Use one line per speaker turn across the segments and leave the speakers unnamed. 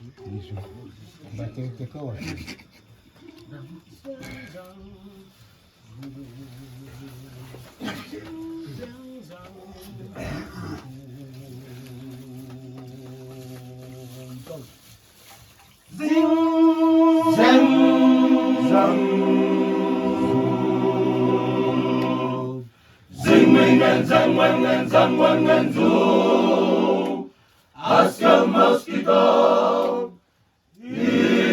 Isso. Bateu o teclado.
Zing, zang, zang. Zing, wing, and zang, wang, and zang, wang, and zoo. Ask a mosquito inside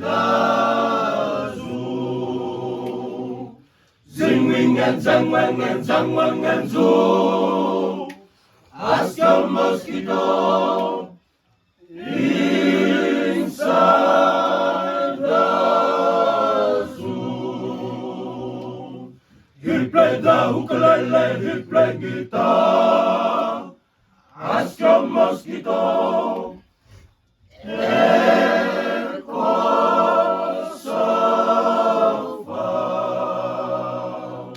the zoo. Zing, wing, and zang, wang, and zang, wang, and zoo. Ask a mosquito inside the zoo. He played the ukulele, he played guitar. Ask your mosquito, echo so far.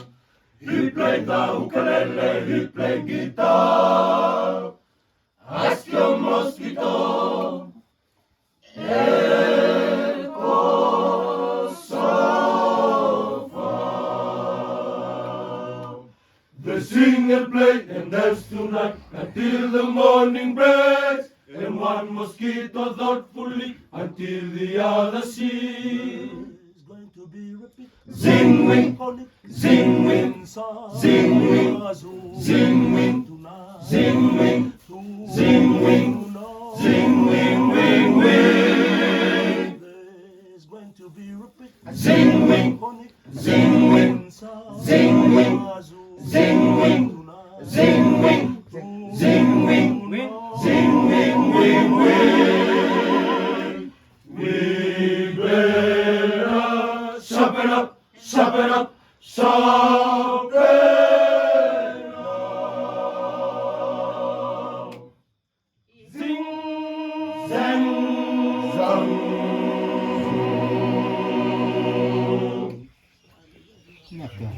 He played the ukulele, he played guitar. Ask your mosquito, echo so far. They sing and play and dance tonight until the morning breaks, and one mosquito thoughtfully until the other sings. Zing wing, zing wing, zing wing, zing wing, zing wing, zing wing, zing wing, wing wing. Zing wing, zing wing, zing wing, zing wing, zing wing, zing wing, zing wing, wing wing. We better sharpen up, sharpen up, sharpen up. Zing, zang, zang.
Não é pior.